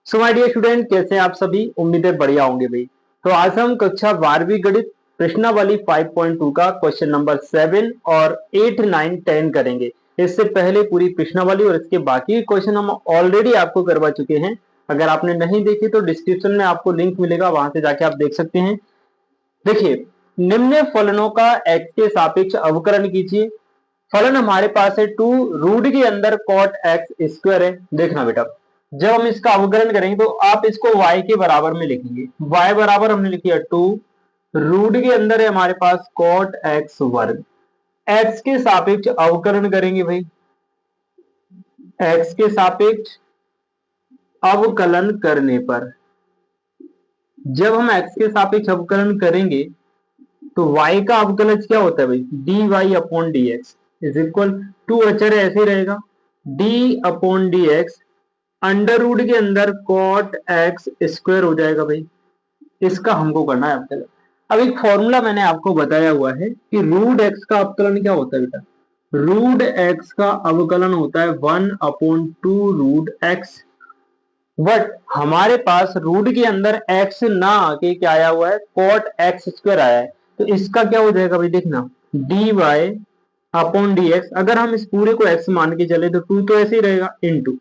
So my dear student, कैसे हैं आप सभी? उम्मीद है बढ़िया होंगे भाई। तो आज हम कक्षा 12वीं गणित प्रश्नावली 5.2 का क्वेश्चन नंबर 7 और 8, 9, 10 करेंगे। इससे पहले पूरी प्रश्नावली और इसके बाकी क्वेश्चन हम ऑलरेडी आपको करवा चुके हैं। अगर आपने नहीं देखी तो डिस्क्रिप्शन में आपको लिंक मिलेगा, वहां से जाके आप देख सकते हैं। देखिए, निम्न फलनों का x के सापेक्ष अवकलन कीजिए। फलन हमारे पास है 2 रूट के अंदर cot x स्क्वायर है। देखना बेटा, जब हम इसका अवकलन करेंगे तो आप इसको y के बराबर में लिखेंगे। y बराबर हमने लिखी है 2 रूट के अंदर है हमारे पास cot x वर्ग। x के सापेक्ष अवकलन करेंगे भाई। x के सापेक्ष अवकलन करने पर, जब हम x के सापेक्ष अवकलन करेंगे तो y का अवकलज क्या होता है भाई? dy upon dx is equal to अचर ऐसे रहेगा d upon dx under root के अंदर cot x स्क्वायर हो जाएगा भाई। इसका हमको करना है अवकलन। अब एक फॉर्मूला मैंने आपको बताया हुआ है कि रूट x का अवकलन क्या होता है बेटा? रूट x का अवकलन होता है 1 अपॉन 2 रूट x। बट हमारे पास रूट के अंदर x ना आके क्या आया हुआ है? cot x स्क्वायर आया है। तो इसका क्या हो जाएगा भाई? देखना, dy अपॉन dx, अगर हम इस पूरे को x मान के चले तो 2 तो ऐसे ही रहेगा, इनटू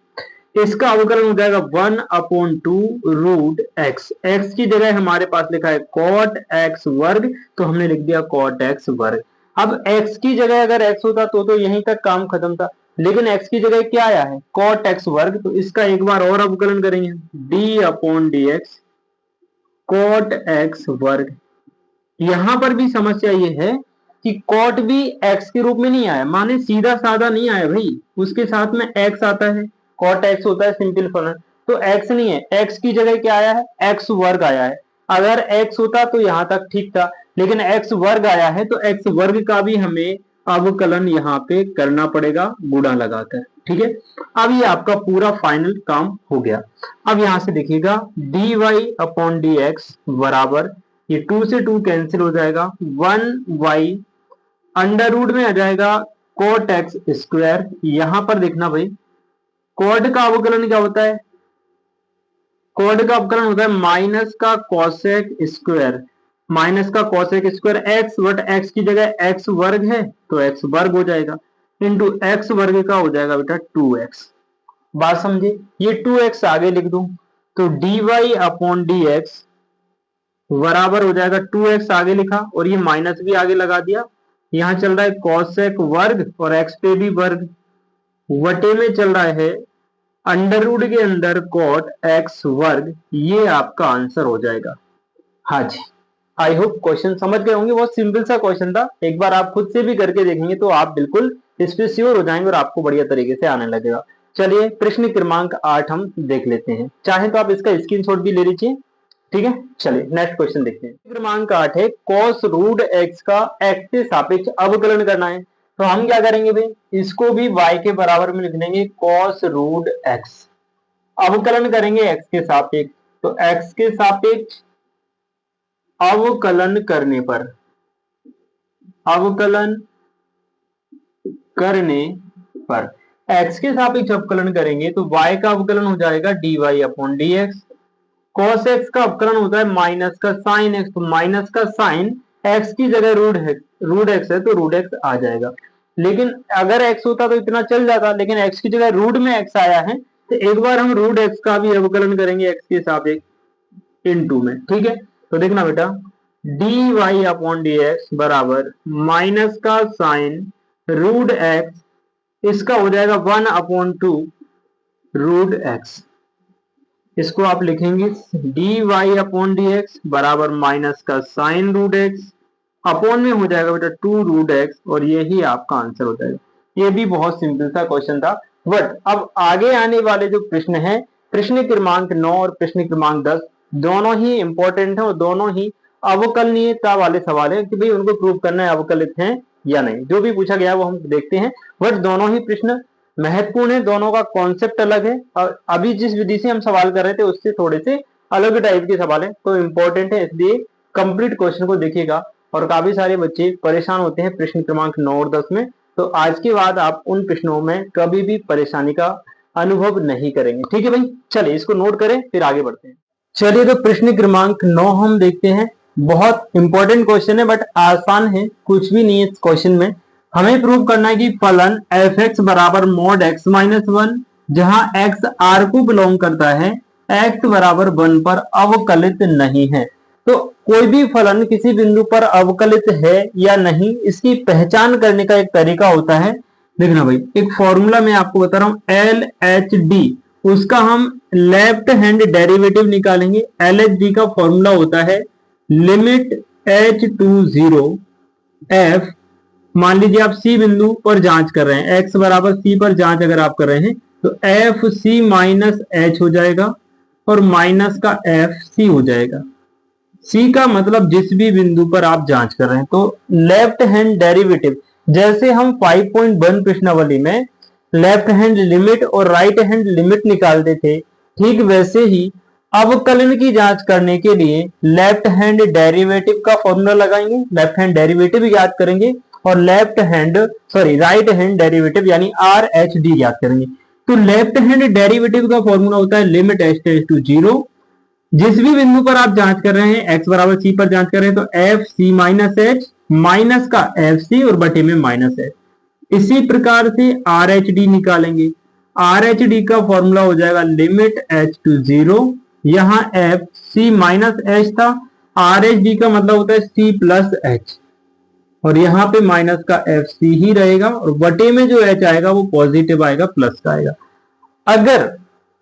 इसका अवकलन हो जाएगा 1 अपॉन 2 रूट x। x की जगह हमारे पास लिखा है cot x वर्ग, तो हमने लिख दिया cot x वर्ग। अब x की जगह अगर x होता तो यहीं तक काम खत्म था, लेकिन x की जगह क्या आया है? cot x वर्ग। तो इसका एक बार और अवकलन करेंगे, d upon dx cot x वर्ग। यहां पर भी समस्या ये है कि cot भी x के रूप में नहीं आया, माने सीधा साधा नहीं आया भाई, उसके साथ में x आता है। cot x होता है सिंपल फलन, तो x नहीं है, x की जगह क्या आया है? x वर्ग आया है। अगर x होता तो यहां तक ठीक था, लेकिन x वर्ग आया है तो x वर्ग का भी हमें अवकलन यहाँ पे करना पड़ेगा गुणा लगाकर। ठीक है, अब ये आपका पूरा फाइनल काम हो गया। अब यहां से देखिएगा dy अपॉन dx बराबर, ये 2 से 2 कैंसिल हो जाएगा, 1y अंडर रूट में आ जाएगा cot x स्क्वायर। यहां पर देखना भाई, cot का अवकलन क्या होता है? cot का अवकलन होता है माइनस का cosec स्क्वायर, माइनस का cosec square x, but x की जगह x वर्ग है तो x वर्ग हो जाएगा, इंटू x वर्ग का हो जाएगा बेटा 2x। बात समझे? ये 2x आगे लिख दूं तो dy अपॉन dx बराबर हो जाएगा 2x आगे लिखा, और ये माइनस भी आगे लगा दिया। यहां चल रहा है cosec वर्ग और x पे भी वर्ग, वटे में चल रहा है अंडर रूट के अंदर cot x वर्ग। ये आपका आंसर हो जाएगा। हाँ जी, आई होप क्वेश्चन समझ गए होंगे। बहुत सिंपल सा क्वेश्चन था, एक बार आप खुद से भी करके देखेंगे तो आप बिल्कुल इस पे श्योर हो जाएंगे और आपको बढ़िया तरीके से आने लगेगा। चलिए प्रश्न क्रमांक 8 हम देख लेते हैं, चाहे तो आप इसका स्क्रीनशॉट भी ले लीजिए। ठीक है, चलिए नेक्स्ट क्वेश्चन देखते हैं। क्रमांक 8 है cos रूट x का x के सापेक्ष अवकलन करना है। तो हम क्या करेंगे भाई? इसको भी y के बराबर में लिख देंगे cos रूट x। अवकलन करेंगे x के सापेक्ष, तो x के सापेक्ष अवकलन करने पर, अवकलन करने पर x के सापेक्ष अवकलन करेंगे तो y का अवकलन हो जाएगा dy upon dx। cos x का अवकलन होता है माइनस का साइन x, तो माइनस का साइन x की जगह रूट x है तो रूट x आ जाएगा। लेकिन अगर x होता तो इतना चल जाता, लेकिन x की जगह रूट में x आया है तो एक बार हम रूट x का भी अवकलन करेंगे x के सापेक्ष इनटू में। ठीक है, तो देखना बेटा, dy अपॉन dx बराबर माइनस का साइन रूट x, इसका हो जाएगा 1 अपॉन 2 रूट x। इसको आप लिखेंगे dy अपॉन dx बराबर माइनस का साइन रूट x, अपॉन में हो जाएगा बेटा 2 रूट x, और यही आपका आंसर हो जाएगा। ये भी बहुत सिंपल सा क्वेश्चन था। बट अब आगे आने वाले जो प्रश्न है, प्रश्न क्रमांक 9 और प्रश्न क्रमांक 10, दोनों ही इंपॉर्टेंट है और दोनों ही अवकलनीयता वाले सवाल है कि भाई उनको प्रूव करना है अवकलित है या नहीं। जो भी पूछा गया है वो हम देखते हैं, बट दोनों ही प्रश्न महत्वपूर्ण है, दोनों का कॉन्सेप्ट अलग है और अभी जिस विधि से हम सवाल कर रहे थे उससे थोड़े से अलग टाइप के सवाल है, तो इंपॉर्टेंट है, इसलिए कंप्लीट क्वेश्चन को देखिएगा। और काफी सारे बच्चे परेशान होते हैं प्रश्न क्रमांक 9 और 10 में, तो आज के बाद आप उन प्रश्नों में कभी भी परेशानी का अनुभव नहीं करेंगे। ठीक है भाई, चलिए इसको नोट करें फिर आगे बढ़ते हैं। चलिए तो प्रश्न क्रमांक 9 हम देखते हैं। बहुत इंपॉर्टेंट क्वेश्चन है बट आसान है, कुछ भी नहीं है इस क्वेश्चन में। हमें प्रूव करना है कि फलन एफ एक्स बराबर मॉड एक्स माइनस वन, जहां एक्स आर को बिलोंग करता है, एक्स बराबर वन पर अवकलित नहीं है। तो कोई भी फलन किसी बिंदु पर अवकलित है या नहीं, इसकी पहचान करने का एक तरीका होता है। देखना भाई, एक फॉर्मूला मैं आपको बता रहा हूं, एल एच डी, उसका हम लेफ्ट हैंड डेरिवेटिव निकालेंगे। एल एच डी का फॉर्मूला होता है limit h to zero F. मान लीजिए आप सी बिंदु पर जांच कर रहे हैं, एक्स बराबर सी पर जांच अगर आप कर रहे हैं, तो एफ सी माइनस एच हो जाएगा और माइनस का एफ सी हो जाएगा। सी का मतलब जिस भी बिंदु पर आप जांच कर रहे हैं। तो लेफ्ट हैंड डेरिवेटिव, जैसे हम 5.1 प्रश्नावली में लेफ्ट हैंड लिमिट और राइट हैंड लिमिट निकालते थे, ठीक वैसे ही अवकलन की जांच करने के लिए लेफ्ट हैंड डेरिवेटिव का फॉर्मूला लगाएंगे, लेफ्ट हैंड डेरिवेटिव याद करेंगे और राइट हैंड डेरिवेटिव यानी आर एच डी याद करेंगे। तो लेफ्ट हैंड डेरिवेटिव का फॉर्मूला होता है limit h tends to zero. जिस भी बिंदु पर आप जांच कर रहे हैं, एक्स बराबर सी पर जांच कर रहे हैं, तो f c minus h, minus का एफ सी और बटे में माइनस एच। इसी प्रकार से आर एच डी निकालेंगे। आर एच डी का फॉर्मूला हो जाएगा लिमिट एच टू जीरो, यहां एफ सी माइनस एच था, आर एच डी का मतलब होता है सी प्लस एच, और यहां पे माइनस का एफ सी ही रहेगा और बटे में जो एच आएगा वो पॉजिटिव आएगा, प्लस का आएगा। अगर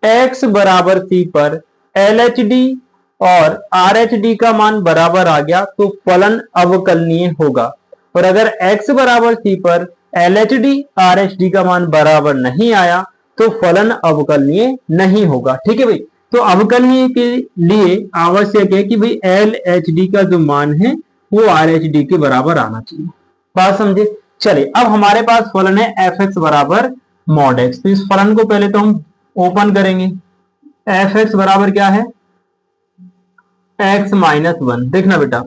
x बराबर सी पर एल एच डी और आर एच डी का मान बराबर आ गया तो फलन अवकलनीय होगा, और अगर x बराबर सी पर L H D R H D का मान बराबर नहीं आया तो फलन अवकलनीय नहीं होगा। ठीक है भाई, तो अवकलनीय के लिए आवश्यक है कि भाई एल एच डी का जो मान है वो आर एच डी के बराबर आना चाहिए। बात समझे? चलिए अब हमारे पास फलन है एफ एक्स बराबर मॉड एक्स। तो इस फलन को पहले तो हम ओपन करेंगे। एफ एक्स बराबर क्या है? X minus one. देखना बेटा,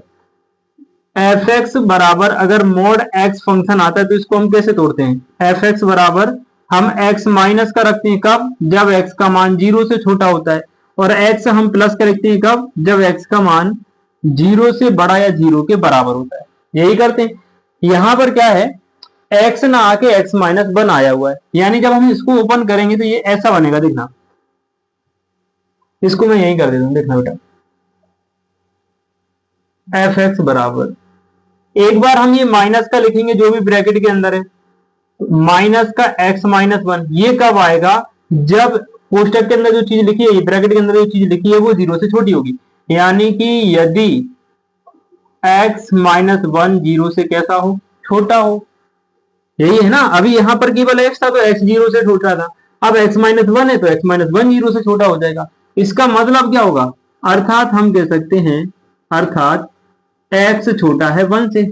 एफ एक्स बराबर अगर मोड एक्स फंक्शन आता है तो इसको हम कैसे तोड़ते हैं? एफ एक्स बराबर हम एक्स माइनस का रखते हैं कब? जब एक्स का मान जीरो से छोटा होता है, और एक्स हम प्लस का रखते हैं कब? जब एक्स का मान जीरो से बड़ा या जीरो के बराबर होता है। यही करते हैं। यहां पर क्या है, एक्स ना आके एक्स माइनस वन आया हुआ है, यानी जब हम इसको ओपन करेंगे तो ये ऐसा बनेगा। देखना, इसको मैं यही कर देता हूं। देखना बेटा, एफ एक्स बराबर, एक बार हम ये माइनस का लिखेंगे जो भी ब्रैकेट के अंदर है, माइनस का एक्स माइनस वन। ये कब आएगा? जब कोष्टक के अंदर जो चीज लिखी है, ब्रैकेट के अंदर जो चीज लिखी है वो जीरो से छोटी होगी। यानी कि यदि एक्स माइनस वन जीरो से कैसा हो? छोटा हो। यही है ना। अभी यहां पर केवल एक्स था तो एक्स जीरो से छोटा था, अब एक्स माइनस वन है तो एक्स माइनस वन जीरो से छोटा हो जाएगा। इसका मतलब क्या होगा? अर्थात हम कह सकते हैं, अर्थात एक्स छोटा है वन से।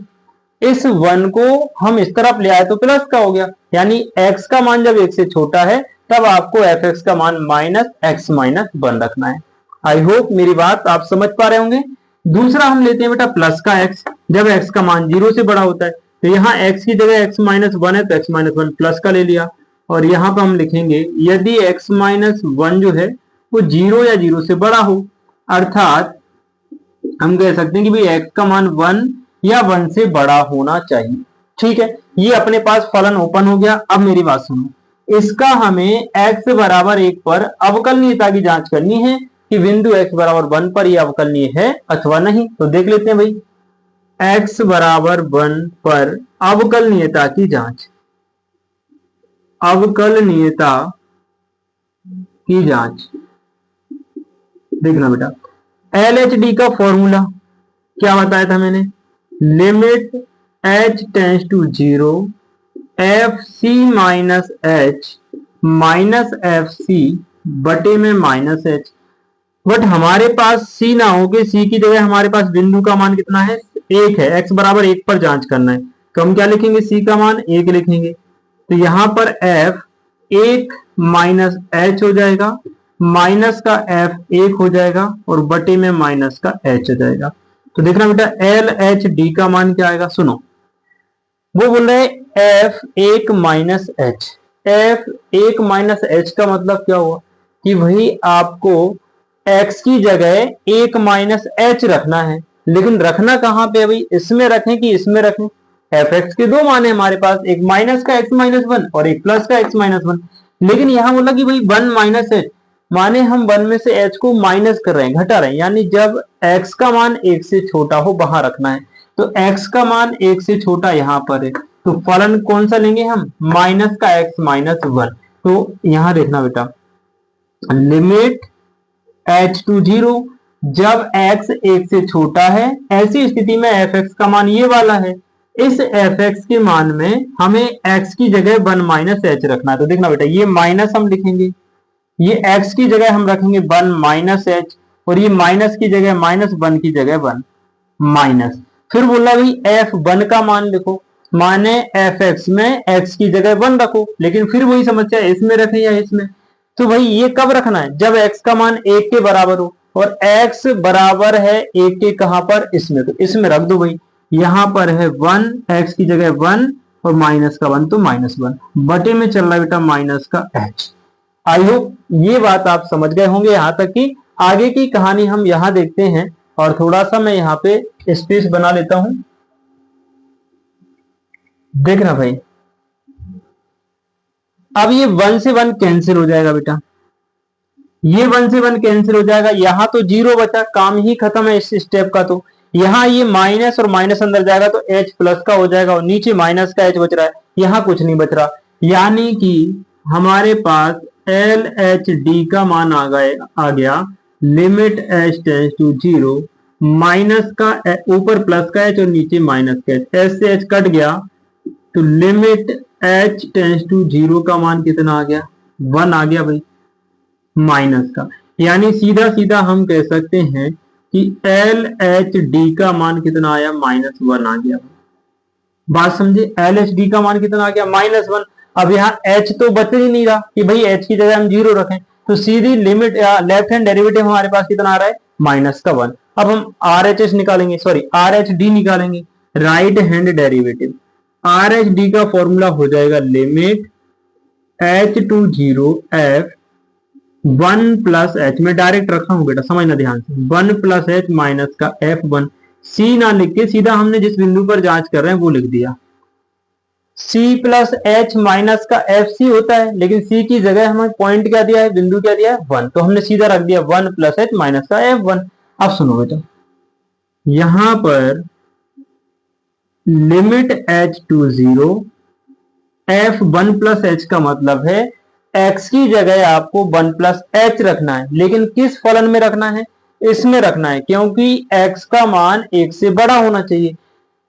इस वन को हम इस तरफ ले आए तो प्लस का हो गया, यानी एक्स का मान जब एक से छोटा है तब आपको एफ एक्स का मान माइनस एक्स माइनस वन रखना है। आई होप मेरी बात आप समझ पा रहे होंगे। दूसरा हम लेते हैं बेटा प्लस का एक्स, जब एक्स का मान जीरो से बड़ा होता है, तो यहाँ एक्स की जगह एक्स माइनस वन है तो एक्स माइनस वन प्लस का ले लिया, और यहाँ पर हम लिखेंगे यदि एक्स माइनस वन जो है वो जीरो या जीरो से बड़ा हो, अर्थात हम कह सकते हैं कि भाई एक्स का मान वन या वन से बड़ा होना चाहिए। ठीक है, ये अपने पास फलन ओपन हो गया। अब मेरी बात सुनो, इसका हमें x बराबर एक पर अवकलनीयता की जांच करनी है कि बिंदु x बराबर वन पर यह अवकलनीय है अथवा नहीं। तो देख लेते हैं भाई, x बराबर वन पर अवकलनीयता की जांच। अवकलनीयता की जांच, देखना बेटा, एल एच डी का फॉर्मूला क्या बताया था मैंने? Limit h tends to zero f c minus h minus f c बटे में माइनस एच। बट हमारे पास c ना हो के c की जगह हमारे पास बिंदु का मान कितना है? एक है। x बराबर एक पर जांच करना है तो हम क्या लिखेंगे? c का मान एक लिखेंगे। तो यहां पर f एक माइनस h हो जाएगा, माइनस का f एक हो जाएगा और बटे में माइनस का h हो जाएगा। तो देखना बेटा, एल एच डी का मान क्या आएगा? सुनो, वो बोल रहे हैं एफ एक माइनस एच। एफ एक माइनस एच का मतलब क्या हुआ कि भाई आपको x की जगह एक माइनस एच रखना है, लेकिन रखना कहां पे है भाई, इसमें रखें कि इसमें रखें। एफ एक्स के दो मान है हमारे पास, एक माइनस का एक्स माइनस वन और एक प्लस का एक्स माइनस वन। लेकिन यहां बोला कि भाई वन माइनस एच, माने हम वन में से एच को माइनस कर रहे हैं, घटा रहे हैं, यानी जब एक्स का मान एक से छोटा हो वहां रखना है। तो एक्स का मान एक से छोटा यहां पर है, तो फलन कौन सा लेंगे हम, माइनस का एक्स माइनस वन। तो यहां देखना बेटा, लिमिट एच टू जीरो, जब x एक से छोटा है ऐसी स्थिति में एफ एक्स का मान ये वाला है। इस एफ एक्स के मान में हमें x की जगह वन माइनस एच रखना है। तो देखना बेटा, ये माइनस हम लिखेंगे, ये x की जगह हम रखेंगे वन माइनस एच, और ये माइनस की जगह माइनस, वन की जगह वन माइनस। फिर बोला भाई एफ वन का मान लिखो, माने एफ एक्स में x की जगह वन रखो, लेकिन फिर वही समस्या, इसमें रखें या इसमें। तो भाई ये कब रखना है, जब x का मान एक के बराबर हो, और x बराबर है एक के कहां पर, इसमें। तो इसमें रख दो भाई, यहां पर है वन, x की जगह वन और माइनस का वन, तो माइनस वन बटे में चल रहा है बेटा माइनस का h। आई होप ये बात आप समझ गए होंगे यहां तक की। आगे की कहानी हम यहां देखते हैं, और थोड़ा सा मैं यहां पे स्पेस बना लेता हूं। देखना भाई, अब ये वन से वन कैंसिल हो जाएगा बेटा, ये वन से वन कैंसिल हो जाएगा, यहां तो जीरो बचा, काम ही खत्म है इस स्टेप का। तो यहां ये माइनस और माइनस अंदर जाएगा तो h प्लस का हो जाएगा, और नीचे माइनस का h बच रहा है, यहां कुछ नहीं बच रहा। यानी कि हमारे पास एल एच डी का मान आ गया limit h tends to zero, minus का ऊपर प्लस का h और नीचे माइनस का h, एच से h कट गया, तो limit h tends to zero का मान कितना आ गया, वन आ गया भाई, माइनस का। यानी सीधा सीधा हम कह सकते हैं कि एल एच डी का मान कितना आया, माइनस वन आ गया। बात समझे, एल एच डी का मान कितना आ गया, माइनस वन। अब यहाँ एच तो बच ही नहीं रहा कि भाई एच की जगह हम जीरो रखें, तो सीधी लिमिट या लेफ्ट हैंड डेरिवेटिव हमारे पास कितना आ रहा है, माइनस का वन। अब हम आर एच एस निकालेंगे, सॉरी आर एच डी निकालेंगे, right hand derivative. Are H D का फॉर्मूला हो जाएगा limit h to zero F one plus H, में डायरेक्ट रखा हूं बेटा, समझना ध्यान से, वन प्लस एच माइनस का एफ वन। सी ना लिख के सीधा हमने जिस बिंदु पर जांच कर रहे हैं वो लिख दिया, सी प्लस एच माइनस का एफ सी होता है, लेकिन सी की जगह हमें पॉइंट क्या दिया है, बिंदु क्या दिया है, वन, तो हमने सीधा रख दिया वन प्लस एच माइनस का एफ वन। अब सुनो बेटा, यहां पर limit h to zero F one plus H का मतलब है x की जगह आपको वन प्लस एच रखना है, लेकिन किस फलन में रखना है, इसमें रखना है, क्योंकि x का मान एक से बड़ा होना चाहिए।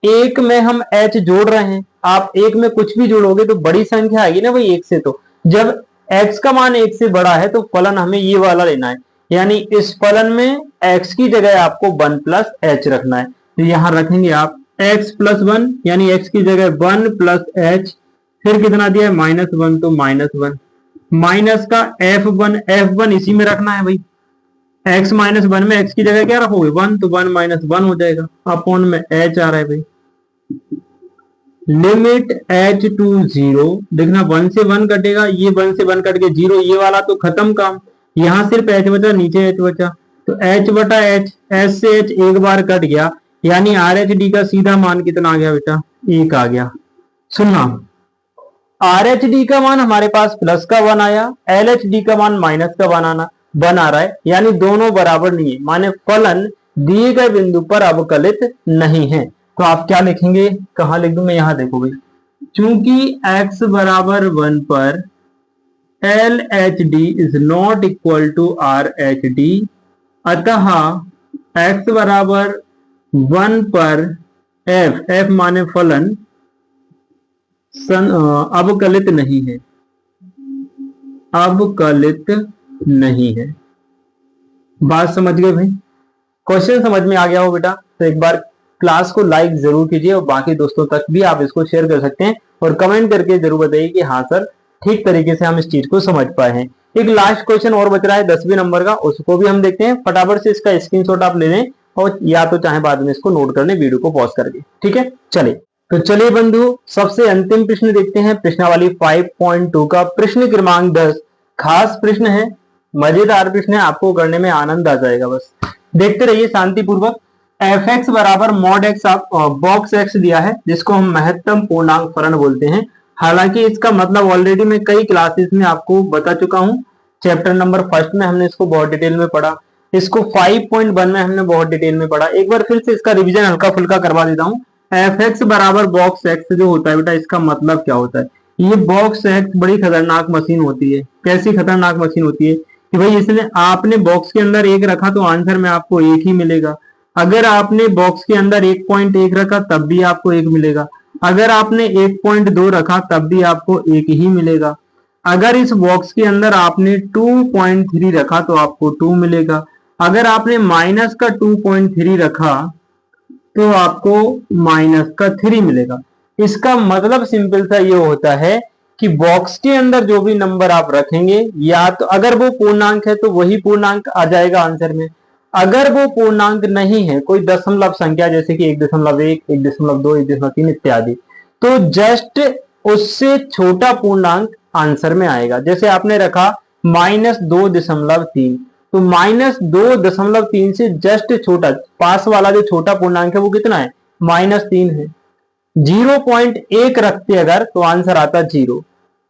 एक में हम h जोड़ रहे हैं, आप एक में कुछ भी जोड़ोगे तो बड़ी संख्या आएगी ना भाई एक से, तो जब x का मान एक से बड़ा है तो फलन हमें ये वाला लेना है, यानी इस फलन में x की जगह आपको वन प्लस एच रखना है। तो यहां रखेंगे आप x प्लस वन, यानी x की जगह वन प्लस एच, फिर कितना दिया है माइनस वन, तो माइनस वन, माइनस का एफ वन इसी में रखना है भाई, x माइनस वन में x की जगह क्या रखोगे, वन, तो वन माइनस वन हो जाएगा, अपॉन में h आ रहा है भाई। लिमिट h टू जीरो, देखना वन से वन कटेगा, ये वन से वन कट के जीरो, ये वाला तो खत्म काम, यहां सिर्फ h बचा, नीचे h बचा, तो h बटा h, h से h एक बार कट गया, यानी आर एच डी का सीधा मान कितना आ गया बेटा, एक आ गया। सुनना, आर एच डी का मान हमारे पास प्लस का वन आया, एल एच डी का मान माइनस का वन आ रहा है, यानी दोनों बराबर नहीं है, माने फलन दिए गए बिंदु पर अवकलित नहीं है। तो आप क्या लिखेंगे, कहां लिख दूं मैं, यहां देखो भाई, चूंकि x बराबर वन पर L H D is not equal to R H D, अतः x बराबर वन पर f माने फलन अवकलित नहीं है, अवकलित नहीं है। बात समझ गए भाई, क्वेश्चन समझ में आ गया हो बेटा, तो एक बार क्लास को लाइक जरूर कीजिए, और बाकी दोस्तों तक भी आप इसको शेयर कर सकते हैं, और कमेंट करके जरूर बताइए कि हाँ सर ठीक तरीके से हम इस चीज को समझ पाए हैं। एक लास्ट क्वेश्चन और बच रहा है 10वें नंबर का, उसको भी हम देखते हैं, फटाफट से इसका स्क्रीनशॉट आप ले लें, और या तो चाहे बाद में इसको नोट कर लें वीडियो को पॉज करके, ठीक है। चलिए तो चलिए बंधु, सबसे अंतिम प्रश्न देखते हैं, प्रश्नावली 5.2 का प्रश्न क्रमांक 10। खास प्रश्न है, मजेदार प्रश्न है, आपको करने में आनंद आ जाएगा। बस देखते रहिए शांतिपूर्वक। एफ एक्स बराबर मॉड एक्स बॉक्स एक्स दिया है, जिसको हम महत्तम पूर्णांक फलन बोलते हैं। हालांकि इसका मतलब ऑलरेडी मैं कई क्लासेस में आपको बता चुका हूं। चैप्टर नंबर फर्स्ट में हमने इसको बहुत डिटेल में पढ़ा, इसको 5.1 में हमने बहुत डिटेल में पढ़ा। एक बार फिर से इसका रिवीजन हल्का फुल्का करवा देता हूँ। एफ एक्स बराबर बॉक्स एक्स जो होता है बेटा, इसका मतलब क्या होता है? ये बॉक्स एक्स बड़ी खतरनाक मशीन होती है। कैसी खतरनाक मशीन होती है कि भाई इसने आपने बॉक्स के अंदर एक रखा तो आंसर में आपको एक ही मिलेगा। अगर आपने बॉक्स के अंदर 1.1 रखा तब भी आपको एक मिलेगा। अगर आपने 1.2 रखा तब भी आपको एक ही मिलेगा। अगर इस बॉक्स के अंदर आपने 2.3 रखा तो आपको 2 मिलेगा। अगर आपने माइनस का 2.3 रखा तो आपको माइनस का 3 मिलेगा। इसका मतलब सिंपल सा ये होता है कि बॉक्स के अंदर जो भी नंबर आप रखेंगे, या तो अगर वो पूर्णांक है तो वही पूर्णांक आ जाएगा आंसर में। अगर वो पूर्णांक नहीं है, कोई दशमलव संख्या जैसे कि 1.1, 1.2, 1.3 इत्यादि, तो जस्ट उससे छोटा पूर्णांक आंसर में आएगा। जैसे आपने रखा -2.3, तो -2.3 से जस्ट छोटा पास वाला जो छोटा पूर्णांक है वो कितना है? -3 है। 0.1 रखते अगर तो आंसर आता 0।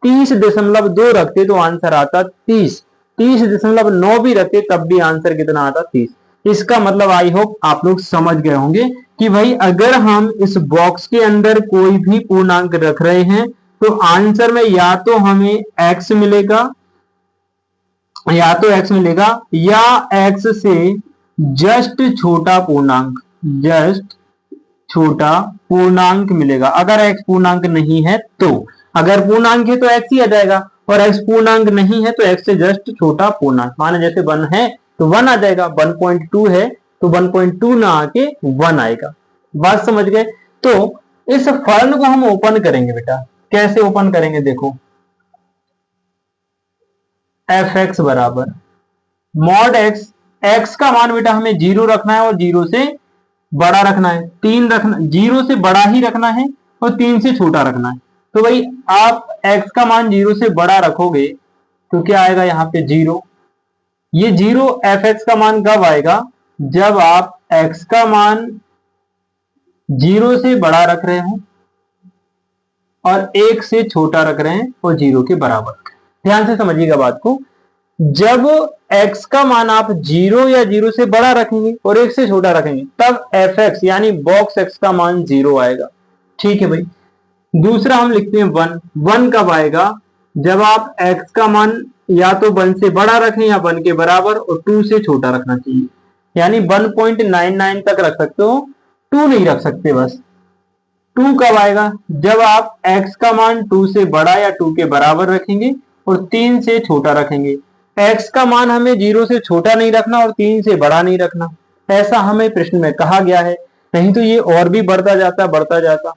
30.2 रखते तो आंसर आता 30। 30.9 भी रखते तब भी आंसर कितना आता? 30। इसका मतलब आई होप आप लोग समझ गए होंगे कि भाई अगर हम इस बॉक्स के अंदर कोई भी पूर्णांक रख रहे हैं तो आंसर में या तो हमें x मिलेगा, या तो x मिलेगा, या x से जस्ट छोटा पूर्णांक, जस्ट छोटा पूर्णांक मिलेगा। अगर x पूर्णांक नहीं है तो, अगर पूर्णांक है तो x ही आ जाएगा, और x पूर्णांक नहीं है तो x से जस्ट छोटा पूर्णांक, माने जैसे 1 है तो 1 आ जाएगा, 1.2 है तो 1.2 ना आके 1 आएगा। बात समझ गए? तो इस फलन को हम ओपन करेंगे बेटा। कैसे ओपन करेंगे? देखो, एफ एक्स बराबर मॉड एक्स, एक्स का मान बेटा हमें 0 रखना है और 0 से बड़ा रखना है, 3 रखना, 0 से बड़ा ही रखना है और 3 से छोटा रखना है। तो भाई आप x का मान 0 से बड़ा रखोगे तो क्या आएगा यहाँ पे? 0। ये 0 एफ एक्स का मान कब आएगा? जब आप x का मान 0 से बड़ा रख रहे हो और 1 से छोटा रख रहे हैं और 0 के बराबर। ध्यान से समझिएगा बात को। जब x का मान आप 0 या 0 से बड़ा रखेंगे और 1 से छोटा रखेंगे तब एफ एक्स यानी बॉक्स x का मान 0 आएगा। ठीक है भाई। दूसरा हम लिखते हैं 1। 1 कब आएगा? जब आप x का मान या तो 1 से बड़ा रखें या 1 के बराबर और 2 से छोटा रखना चाहिए, यानी 1.99 तक रख सकते हो, 2 नहीं रख सकते बस। 2 कब आएगा? जब आप x का मान 2 से बड़ा या 2 के बराबर रखेंगे और 3 से छोटा रखेंगे। x का मान हमें 0 से छोटा नहीं रखना और 3 से बड़ा नहीं रखना, ऐसा हमें प्रश्न में कहा गया है। नहीं तो ये और भी बढ़ता जाता।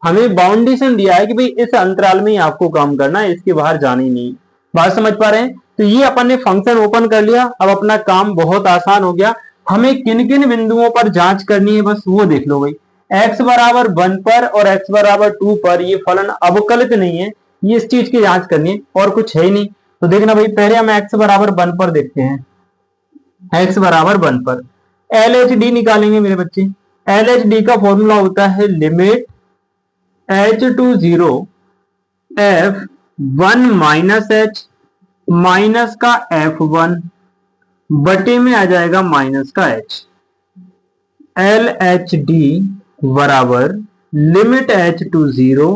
हमें बाउंडेशन दिया है कि भाई इस अंतराल में ही आपको काम करना है, इसके बाहर जाना ही नहीं। बात समझ पा रहे हैं? तो ये अपन ने फंक्शन ओपन कर लिया, अब अपना काम बहुत आसान हो गया। हमें किन किन बिंदुओं पर जांच करनी है बस वो देख लो भाई। x बराबर 1 पर और x बराबर 2 पर ये फलन अवकलित नहीं है, ये इस चीज की जांच करनी है और कुछ है ही नहीं। तो देखना भाई, पहले हम x बराबर 1 पर देखते हैं। x बराबर 1 पर LHD निकालेंगे मेरे बच्चे। LHD का फॉर्मूला होता है limit h to 0 f1 minus h minus का f1 बटे में आ जाएगा माइनस का h। LHD बराबर limit h to 0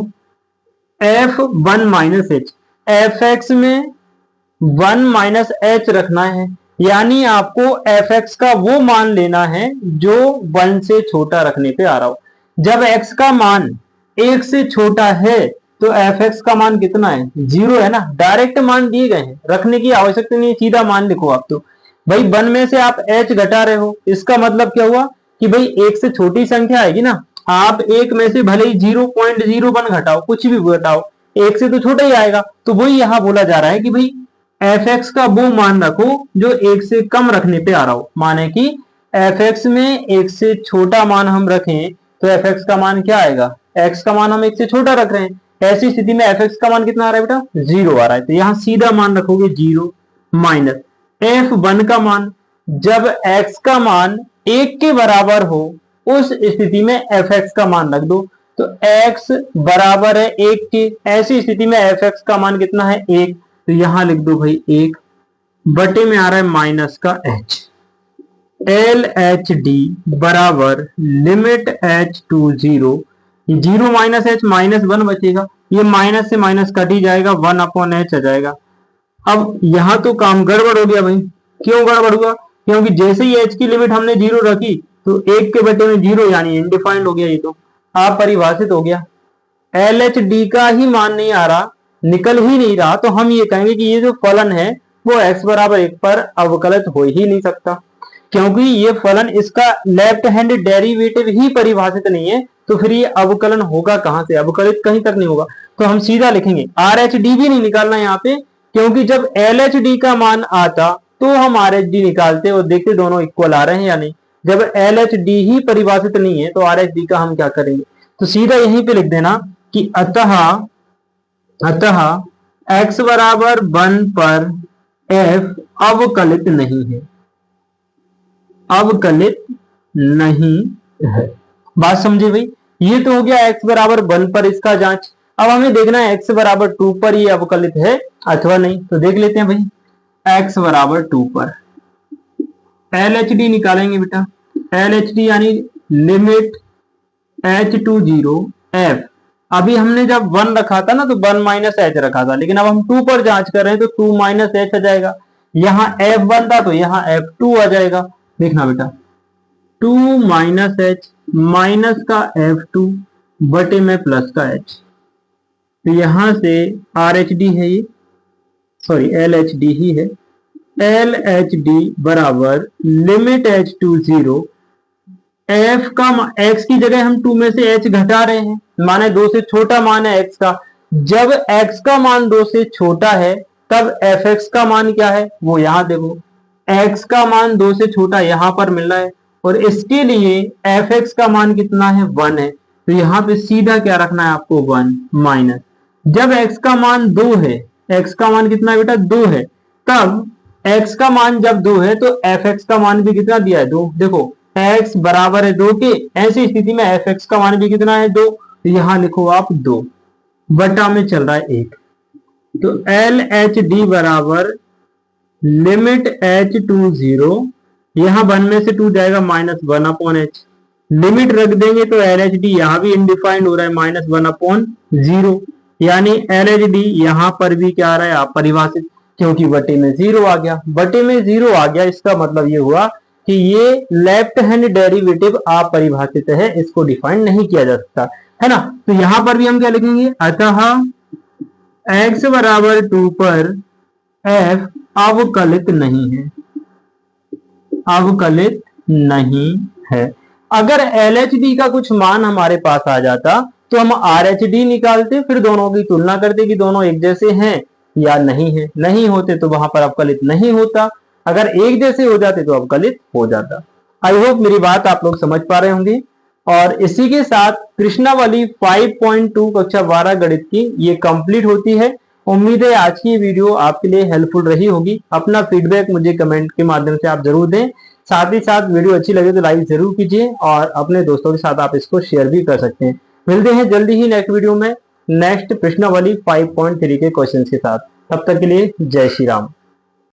f1 minus h। fx में 1 माइनस h रखना है, यानी आपको fx का वो मान लेना है जो 1 से छोटा रखने पे आ रहा हो। जब x का मान 1 से छोटा है तो fx का मान कितना है? 0 है ना। डायरेक्ट मान दिए गए हैं, रखने की आवश्यकता नहीं है, सीधा मान लिखो आप। तो भाई 1 में से आप h घटा रहे हो, इसका मतलब क्या हुआ कि भाई 1 से छोटी संख्या आएगी ना। आप 1 में से भले ही 0.01 घटाओ, कुछ भी घटाओ, 1 से तो छोटा ही आएगा। तो वही यहां बोला जा रहा है कि भाई fx का वो मान रखो जो 1 से कम रखने पे आ रहा हो। माने कि fx में 1 से छोटा मान हम रखें तो fx का मान क्या आएगा? x का मान हम 1 से छोटा रख रहे हैं, ऐसी स्थिति में fx का मान कितना आ रहा है बेटा 0 आ रहा है, तो यहां सीधा मान रखोगे 0 माइनस f1 का मान, जब x का मान 1 के बराबर हो उस स्थिति में fx का मान रख दो, तो x बराबर है 1 के, ऐसी स्थिति में fx का मान कितना है 1, तो यहां लिख दो भाई 1 बटे में आ रहा है माइनस का h, एल एच डी बराबर limit h to 0, 0 minus h minus 1 बचेगा, ये माइनस से माइनस कट ही जाएगा, 1 अपॉन h आ जाएगा। अब यहां तो काम गड़बड़ हो गया भाई, क्यों गड़बड़ हुआ, क्योंकि जैसे ही h की लिमिट हमने 0 रखी तो 1 के बटे में 0 यानी इनडिफाइंड हो गया, ये तो अपरिभाषित हो गया, एल एच डी का ही मान नहीं आ रहा, निकल ही नहीं रहा, तो हम ये कहेंगे कि ये जो फलन है वो x बराबर 1 पर अवकलित हो ही नहीं सकता, क्योंकि ये फलन इसका लेफ्ट हैंड डेरिवेटिव ही परिभाषित नहीं है, तो फिर ये अवकलन होगा कहां से, अवकलित कहीं तक नहीं होगा। तो हम सीधा लिखेंगे, आर एच डी भी नहीं निकालना यहाँ पे, क्योंकि जब एल एच डी का मान आता तो हम आर एच डी निकालते और देखते दोनों इक्वल आ रहे हैं या नहीं, जब एल एच डी ही परिभाषित नहीं है तो आर एच डी का हम क्या करेंगे, तो सीधा यहीं पे लिख देना कि अतः x बराबर 1 पर f अवकलित नहीं है, अवकलित नहीं है। बात समझे भाई, ये तो हो गया x बराबर 1 पर इसका जांच। अब हमें देखना है x बराबर 2 पर ये अवकलित है अथवा नहीं, तो देख लेते हैं भाई, x बराबर 2 पर LHD निकालेंगे बेटा, LHD यानी लिमिट h टू 0 f, अभी हमने जब 1 रखा था ना तो 1 माइनस h रखा था, लेकिन अब हम 2 पर जांच कर रहे हैं तो 2 माइनस h आ जाएगा, यहाँ f1 था तो यहाँ f2 आ जाएगा, देखना बेटा 2 माइनस h माइनस का f2 बटे में प्लस का h, तो यहां से RHD है ये, सॉरी LHD ही है, LHD बराबर लिमिट h टू 0, f का x की जगह हम 2 में से h घटा रहे हैं, माने 2 से छोटा मान है x का, जब x का मान 2 से छोटा है तब fx का मान क्या है वो यहां देखो, x का मान 2 से छोटा यहां पर मिल रहा है और इसके लिए fx का मान कितना है 1 है, तो यहां पे सीधा क्या रखना है आपको 1 माइनस, जब x का मान 2 है, x का मान कितना है बेटा 2 है, तब x का मान जब 2 है तो fx का मान भी कितना दिया है 2, देखो x बराबर है 2 के, ऐसी स्थिति में fx का मान भी कितना है 2, तो यहां लिखो आप 2 बटा में चल रहा है 1, तो LHD बराबर लिमिट h टू 0, यहां 1 में से 2 जाएगा माइनस 1 अपॉन h, लिमिट रख देंगे तो LHD यहां भी इनडिफाइंड हो रहा है माइनस 1 अपॉन 0, यानी LHD यहां पर भी क्या आ रहा है अपरिभाषित, क्योंकि बटे में 0 आ गया, बटे में 0 आ गया, इसका मतलब ये हुआ कि ये लेफ्ट हैंड डेरिवेटिव अपरिभाषित है, इसको डिफाइन नहीं किया जा सकता है ना। तो यहां पर भी हम क्या लिखेंगे, अतः x बराबर 2 पर f अवकलित नहीं है, अवकलित नहीं है। अगर LHD का कुछ मान हमारे पास आ जाता तो हम RHD निकालते, फिर दोनों की तुलना करते कि दोनों एक जैसे हैं या नहीं है, नहीं होते तो वहां पर अवकलित नहीं होता, अगर एक जैसे हो जाते तो अवकलित हो जाता। आई होप मेरी बात आप लोग समझ पा रहे होंगे, और इसी के साथ कृष्णावली 5.2 कक्षा 12 गणित की ये कंप्लीट होती है। उम्मीद है आज की वीडियो आपके लिए हेल्पफुल रही होगी, अपना फीडबैक मुझे कमेंट के माध्यम से आप जरूर दें, साथ ही साथ वीडियो अच्छी लगे तो लाइक जरूर कीजिए और अपने दोस्तों के साथ आप इसको शेयर भी कर सकते हैं। मिलते हैं जल्दी ही नेक्स्ट वीडियो में नेक्स्ट प्रश्नावली 5.3 के क्वेश्चन के साथ, तब तक के लिए जय श्री राम।